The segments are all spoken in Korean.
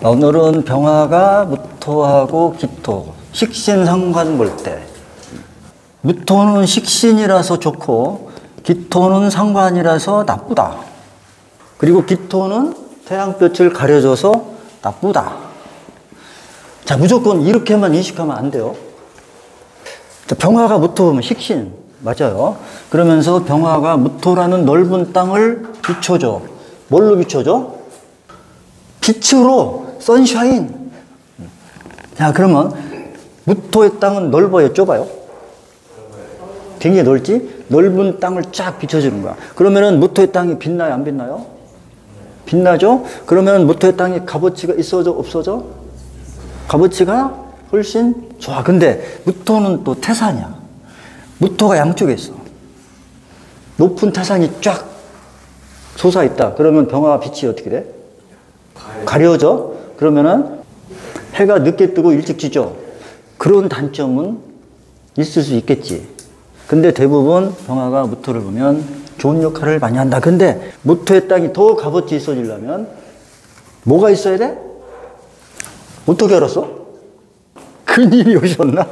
오늘은 병화가 무토하고 기토, 식신상관 볼 때 무토는 식신이라서 좋고 기토는 상관이라서 나쁘다. 그리고 기토는 태양볕을 가려줘서 나쁘다. 자, 무조건 이렇게만 인식하면 안 돼요. 자, 병화가 무토 보면 식신 맞아요. 그러면서 병화가 무토라는 넓은 땅을 비춰줘. 뭘로 비춰줘? 빛으로, 선샤인. 자, 그러면 무토의 땅은 넓어요, 좁아요? 굉장히 넓지? 넓은 땅을 쫙 비춰주는 거야. 그러면은 무토의 땅이 빛나요, 안 빛나요? 빛나죠? 그러면 무토의 땅에 값어치가 있어져, 없어져? 값어치가 훨씬 좋아. 근데 무토는 또 태산이야. 무토가 양쪽에 있어. 높은 태산이 쫙 솟아있다. 그러면 병화가 빛이 어떻게 돼? 가려져. 그러면은 해가 늦게 뜨고 일찍 지죠. 그런 단점은 있을 수 있겠지. 근데 대부분 병화가 무토를 보면 좋은 역할을 많이 한다. 근데 무토의 땅이 더 값어치 있어지려면 뭐가 있어야 돼? 어떻게 알았어? 그님이 오셨나?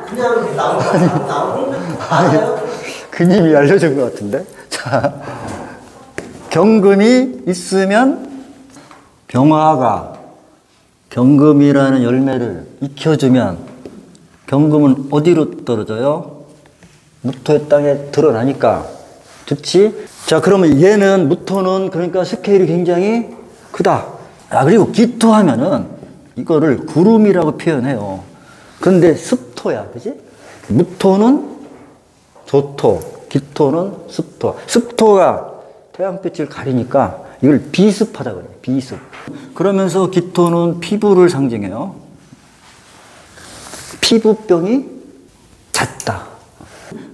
그냥 나오는 아니, 그님이 알려준 것 같은데. 자, 경금이 있으면 병화가 경금이라는 열매를 익혀주면 경금은 어디로 떨어져요? 무토의 땅에 드러나니까. 좋지? 자, 그러면 얘는 무토는 그러니까 스케일이 굉장히 크다. 아, 그리고 기토 하면은 이거를 구름이라고 표현해요. 그런데 습토야. 그지? 무토는 조토, 기토는 습토. 습토가 태양빛을 가리니까 이걸 비습하다 그래요. 비습. 그러면서 기토는 피부를 상징해요. 피부병이 잦다.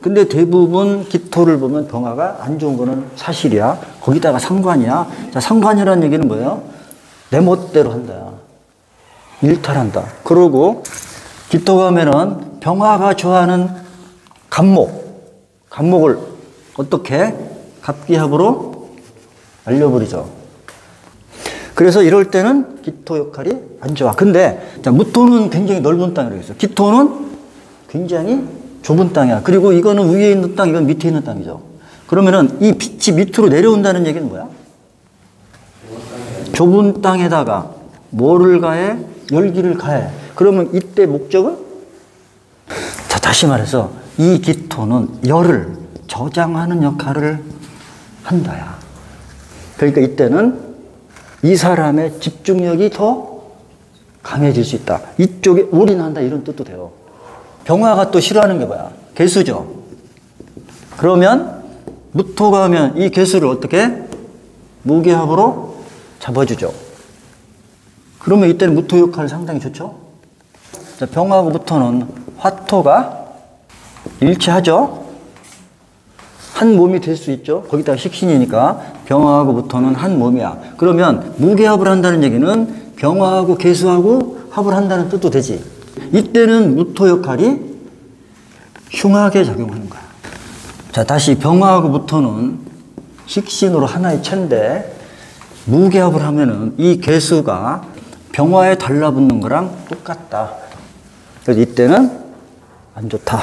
근데 대부분 기토를 보면 병화가 안 좋은 거는 사실이야. 거기다가 상관이야. 자, 상관이라는 얘기는 뭐예요? 내 멋대로 한다. 일탈한다. 그러고 기토가 하면은 병화가 좋아하는 간목을 어떻게? 갑기합으로 알려버리죠. 그래서 이럴 때는 기토 역할이 안 좋아. 근데 자, 무토는 굉장히 넓은 땅이라고 했어요. 기토는 굉장히 좁은 땅이야. 그리고 이거는 위에 있는 땅, 이건 밑에 있는 땅이죠. 그러면은 이 빛이 밑으로 내려온다는 얘기는 뭐야? 좁은 땅에다가 뭐를 가해? 열기를 가해. 그러면 이때 목적은? 자, 다시 말해서 이 기토는 열을 저장하는 역할을 한다야. 그러니까 이때는 이 사람의 집중력이 더 강해질 수 있다. 이쪽에 올인한다 이런 뜻도 돼요. 병화가 또 싫어하는 게 뭐야? 개수죠. 그러면 무토가 하면 이 개수를 어떻게? 무게합으로 잡아주죠. 그러면 이때는 무토 역할이 상당히 좋죠. 자, 병화하고 무토는 화토가 일치하죠. 한 몸이 될 수 있죠. 거기다가 식신이니까 병화하고 무토는 한 몸이야. 그러면 무게합을 한다는 얘기는 병화하고 개수하고 합을 한다는 뜻도 되지. 이때는 무토 역할이 흉하게 작용하는 거야. 자, 다시 병화하고 무토는 식신으로 하나의 체인데 무게합을 하면은 이 개수가 병화에 달라붙는 거랑 똑같다. 그래서 이때는 안 좋다.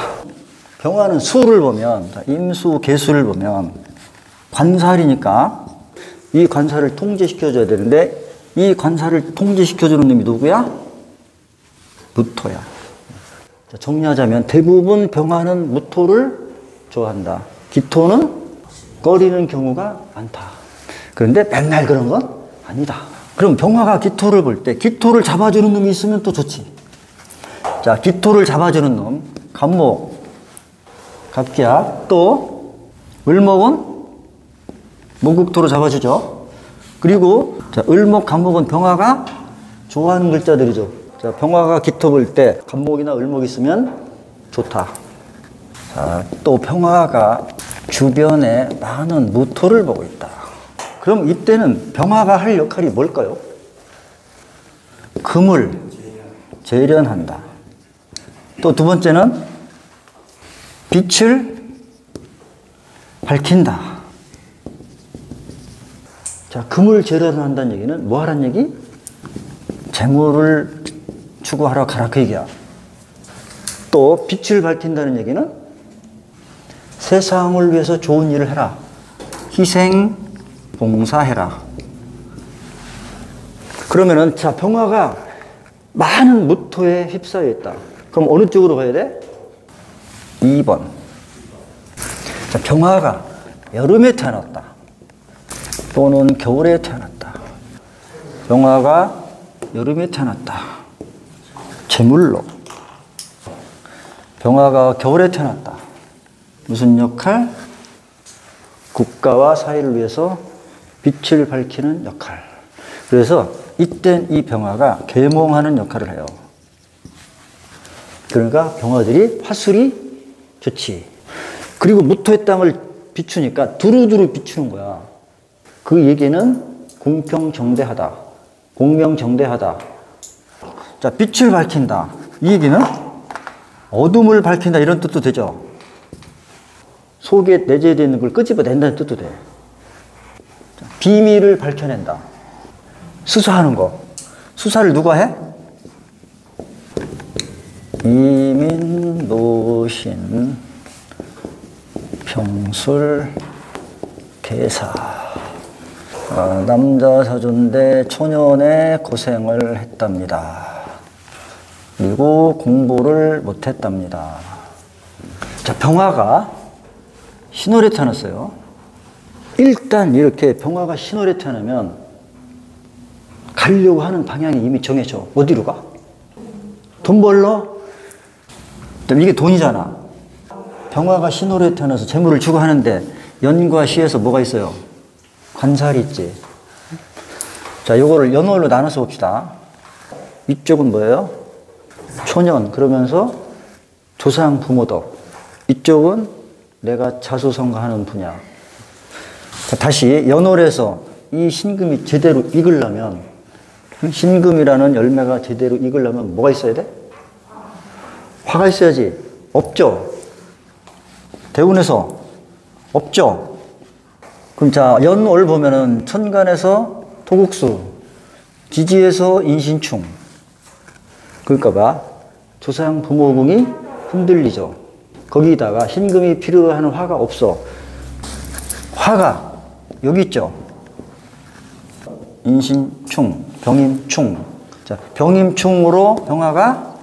병화는 수를 보면, 임수, 개수를 보면 관살이니까 이 관살을 통제시켜줘야 되는데 이 관살을 통제시켜주는 놈이 누구야? 무토야. 자, 정리하자면 대부분 병화는 무토를 좋아한다. 기토는 꺼리는 경우가 많다. 그런데 맨날 그런 건 아니다. 그럼 병화가 기토를 볼 때 기토를 잡아주는 놈이 있으면 또 좋지. 자, 기토를 잡아주는 놈, 간목, 갑기야. 또 을목은 목국토로 잡아주죠. 그리고 자, 을목, 간목은 병화가 좋아하는 글자들이죠. 자, 병화가 기토 볼 때 간목이나 을목이 있으면 좋다. 자, 또 병화가 주변에 많은 무토를 보고 있다. 그럼 이때는 병화가 할 역할이 뭘까요? 금을 재련한다. 또 두 번째는 빛을 밝힌다. 자, 금을 재련을 한다는 얘기는 뭐 하란 얘기? 재물을 추구하러 가라 그 얘기야. 또 빛을 밝힌다는 얘기는 세상을 위해서 좋은 일을 해라. 희생, 봉사해라. 그러면은 자, 병화가 많은 무토에 휩싸여 있다. 그럼 어느 쪽으로 가야 돼? 2번. 자, 병화가 여름에 태어났다. 또는 겨울에 태어났다. 병화가 여름에 태어났다. 제물로. 병화가 겨울에 태어났다. 무슨 역할? 국가와 사회를 위해서 빛을 밝히는 역할. 그래서 이땐 이 병화가 계몽하는 역할을 해요. 그러니까 병화들이 화술이 좋지. 그리고 무토의 땅을 비추니까 두루두루 비추는 거야. 그 얘기는 공평정대하다. 공명정대하다. 자, 빛을 밝힌다. 이 얘기는 어둠을 밝힌다 이런 뜻도 되죠. 속에 내재되어 있는 걸 끄집어낸다는 뜻도 돼. 자, 비밀을 밝혀낸다. 수사하는 거. 수사를 누가 해? 이민, 노신, 평술, 계사. 남자 사주인데 초년에 고생을 했답니다. 그리고 공부를 못했답니다. 자, 병화가 신월에 태어났어요. 일단 이렇게 병화가 신월에 태어나면 가려고 하는 방향이 이미 정해져. 어디로 가? 돈 벌러? 이게 돈이잖아. 병화가 신월에 태어나서 재물을 주고 하는데 연과 시에서 뭐가 있어요? 관살이 있지. 자, 요거를 연월로 나눠서 봅시다. 이쪽은 뭐예요? 초년. 그러면서 조상 부모덕. 이쪽은 내가 자수성가하는 분야. 자, 다시 연월에서 이 신금이 제대로 익으려면, 신금이라는 열매가 제대로 익으려면 뭐가 있어야 돼? 화가 있어야지. 없죠? 대운에서 없죠? 그럼 자, 연월 보면은 천간에서 토국수, 지지에서 인신충. 그러니까 봐. 조상 부모궁이 흔들리죠. 거기다가 신금이 필요로 하는 화가 없어. 화가 여기 있죠. 인신충, 병임충. 자, 병임충으로 병화가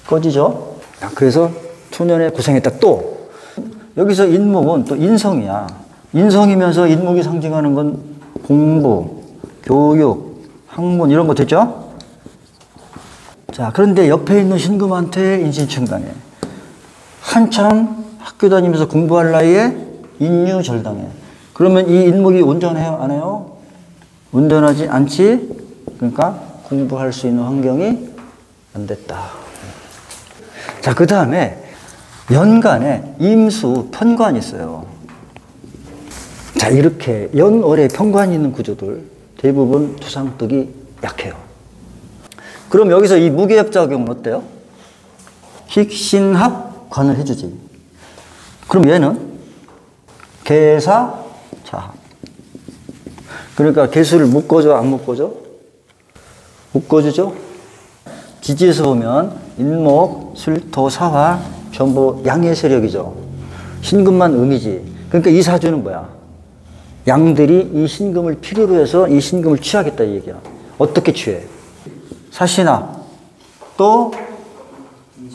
꺼지죠. 자, 그래서 초년에 고생했다. 또 여기서 인목은 또 인성이야. 인성이면서 인목이 상징하는 건 공부, 교육, 학문 이런 거 되죠? 자, 그런데 옆에 있는 신금한테 인신충당해. 한참 학교 다니면서 공부할 나이에 인유절당해. 그러면 이 인목이 온전해요? 안 해요? 온전하지 않지? 그러니까 공부할 수 있는 환경이 안 됐다. 자, 그 다음에 연간에 임수, 편관이 있어요. 자, 이렇게 연월에 편관이 있는 구조들 대부분 조상덕이 약해요. 그럼 여기서 이 무게합작용은 어때요? 힉신합관을 해주지. 그럼 얘는 계사, 자합. 그러니까 개수를 묶어줘, 안 묶어줘? 묶어주죠? 지지에서 보면 인목, 술토, 사화 전부 양의 세력이죠. 신금만 음이지. 그러니까 이 사주는 뭐야? 양들이 이 신금을 필요로 해서 이 신금을 취하겠다 이 얘기야. 어떻게 취해? 사신합, 또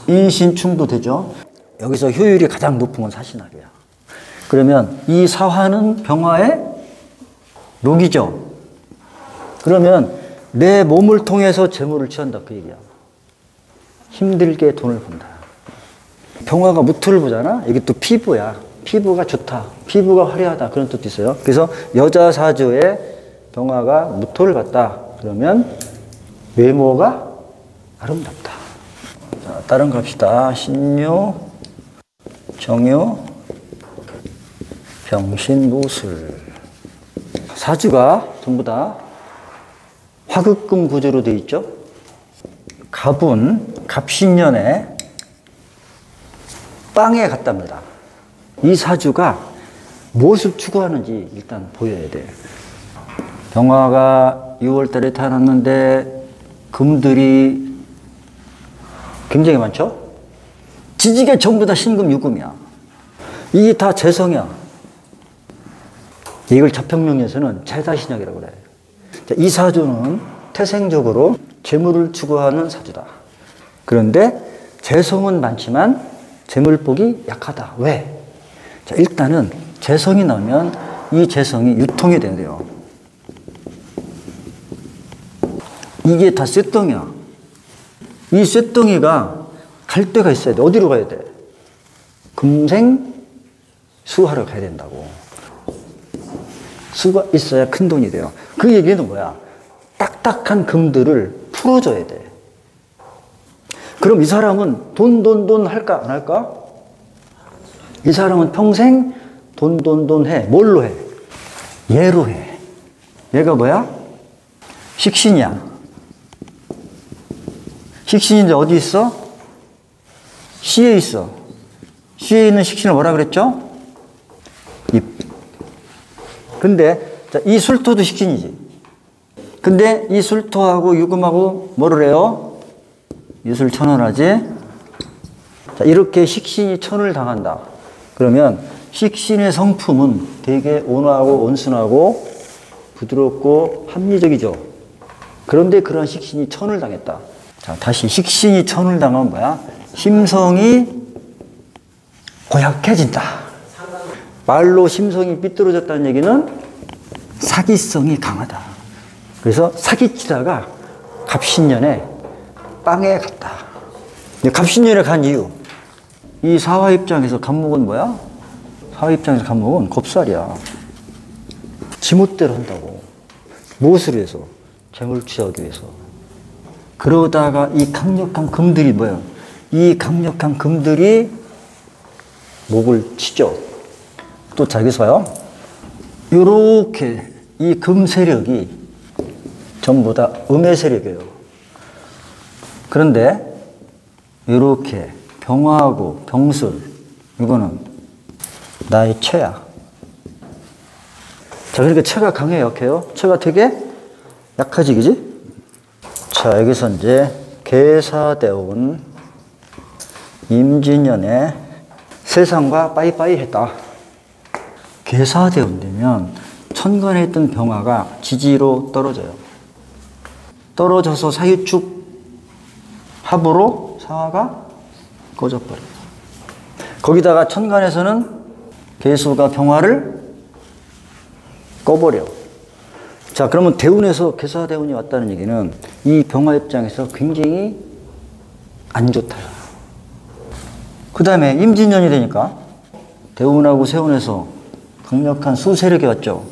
인신충도 되죠. 여기서 효율이 가장 높은 건 사신합이야. 그러면 이 사화는 병화의 녹이죠. 그러면 내 몸을 통해서 재물을 취한다 그 얘기야. 힘들게 돈을 번다. 병화가 무토를 보잖아. 이게 또 피부야. 피부가 좋다. 피부가 화려하다. 그런 뜻도 있어요. 그래서 여자 사주에 병화가 무토를 봤다. 그러면 외모가 아름답다. 자, 다른 거 합시다. 신유, 정유, 병신무술. 사주가 전부 다 화극금 구조로 되어 있죠. 갑은 갑신년에 빵에 갔답니다. 이 사주가 무엇을 추구하는지 일단 보여야 돼. 병화가 6월 달에 태어났는데 금들이 굉장히 많죠? 지지가 전부 다 신금, 유금이야. 이게 다 재성이야. 이걸 자평명에서는 재다신약이라고 그래. 이 사주는 태생적으로 재물을 추구하는 사주다. 그런데 재성은 많지만 재물복이 약하다. 왜? 자, 일단은 재성이 나면 이 재성이 유통이 돼요. 이게 다 쇳덩이야. 이 쇳덩이가 갈 데가 있어야 돼. 어디로 가야 돼? 금생 수하러 가야 된다고. 수가 있어야 큰 돈이 돼요. 그 얘기는 뭐야? 딱딱한 금들을 풀어줘야 돼. 그럼 이 사람은 돈 할까? 안 할까? 이 사람은 평생 돈 해. 뭘로 해? 얘로 해. 얘가 뭐야? 식신이야. 식신인데 어디 있어? 시에 있어. 시에 있는 식신을 뭐라 그랬죠? 입. 근데 이 술토도 식신이지. 근데 이 술토하고 유금하고 뭐를 해요? 유술천원하지? 자, 이렇게 식신이 천을 당한다. 그러면 식신의 성품은 되게 온화하고 온순하고 부드럽고 합리적이죠. 그런데 그런 식신이 천을 당했다. 자, 다시 식신이 천을 당하면 뭐야? 심성이 고약해진다. 말로 심성이 삐뚤어졌다는 얘기는 사기성이 강하다. 그래서 사기치다가 갑신년에 빵에 갔다. 갑신년에 간 이유. 이 사화 입장에서 간목은 뭐야? 사화 입장에서 간목은 겁살이야. 지멋대로 한다고. 무엇을 위해서? 재물 취하기 위해서. 그러다가 이 강력한 금들이 뭐예요? 이 강력한 금들이 목을 치죠. 또 자기서요. 요렇게 이 금 세력이 전부 다 음의 세력이에요. 그런데 이렇게 병화하고 병술, 이거는 나의 체야. 자, 그러니까 체가 강해요, 약해요? 체가 되게 약하지, 그지? 자, 여기서 이제 계사대운 임진년에 세상과 빠이빠이 했다. 계사대운 되면 천간에 있던 병화가 지지로 떨어져요. 떨어져서 사유축 합으로 사화가 꺼져버려요. 거기다가 천간에서는 계수가 병화를 꺼버려. 자, 그러면 대운에서 계사대운이 왔다는 얘기는 이 병화 입장에서 굉장히 안 좋다. 그 다음에 임진년이 되니까 대운하고 세운에서 강력한 수세력이 왔죠.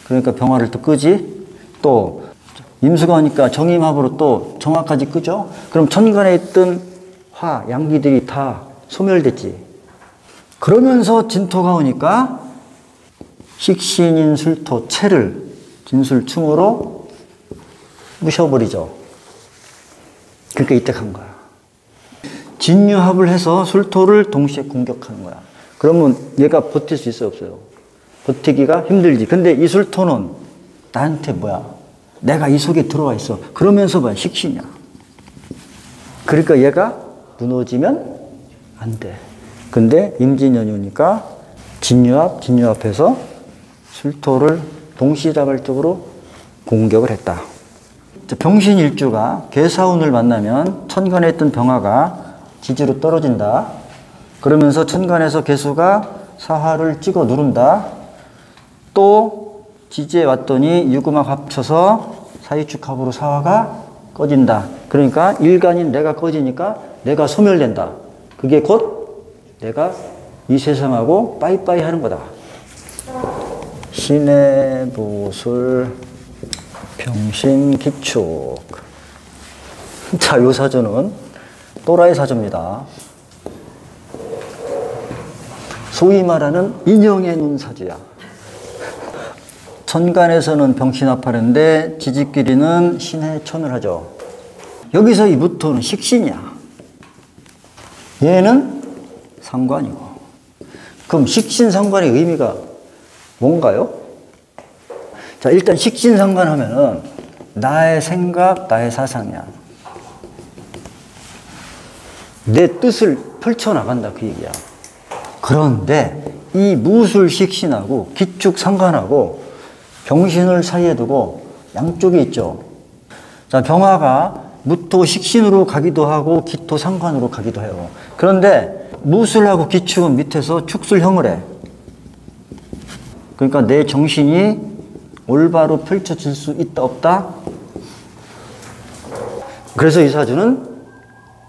그러니까 병화를 또 끄지. 또 임수가 오니까 정임합으로 또 정화까지 끄죠. 그럼 천간에 있던 화, 양기들이 다 소멸됐지. 그러면서 진토가 오니까 식신인 술토, 체를 진술충으로 부셔버리죠. 그러니까 이때 간 거야. 진유합을 해서 술토를 동시에 공격하는 거야. 그러면 얘가 버틸 수 있어요, 없어요? 버티기가 힘들지. 근데 이 술토는 나한테 뭐야? 내가 이 속에 들어와 있어. 그러면서 뭐야? 식신이야. 그러니까 얘가 무너지면 안 돼. 근데 임진년이 오니까 진유합해서 술토를 동시다발적으로 공격을 했다. 병신일주가 계사운을 만나면 천간에 있던 병화가 지지로 떨어진다. 그러면서 천간에서 계수가 사화를 찍어 누른다. 또 지지에 왔더니 유금하고 합쳐서 사유축합으로 사화가 꺼진다. 그러니까 일간인 내가 꺼지니까 내가 소멸된다. 그게 곧 내가 이 세상하고 빠이빠이 하는 거다. 신의 보술 병신 기축. 자, 요 사주는 또라이 사주입니다. 소위 말하는 인형의 눈 사주야. 천간에서는 병신합하는데 지지끼리는 신해천을 하죠. 여기서 이 무토는 식신이야. 얘는 상관이고. 그럼 식신상관의 의미가 뭔가요? 자, 일단 식신상관 하면은 나의 생각, 나의 사상이야. 내 뜻을 펼쳐나간다, 그 얘기야. 그런데 이 무술식신하고 기축상관하고 병신을 사이에 두고 양쪽에 있죠. 자, 병화가 무토식신으로 가기도 하고 기토상관으로 가기도 해요. 그런데 무술하고 기축은 밑에서 축술형을 해. 그러니까 내 정신이 올바로 펼쳐질 수 있다 없다? 그래서 이 사주는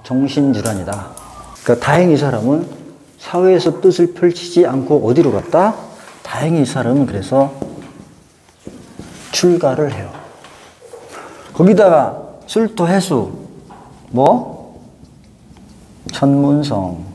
정신질환이다. 그러니까 다행히 이 사람은 사회에서 뜻을 펼치지 않고 어디로 갔다? 다행히 이 사람은 그래서 출가를 해요. 거기다가 술토해수 뭐? 천문성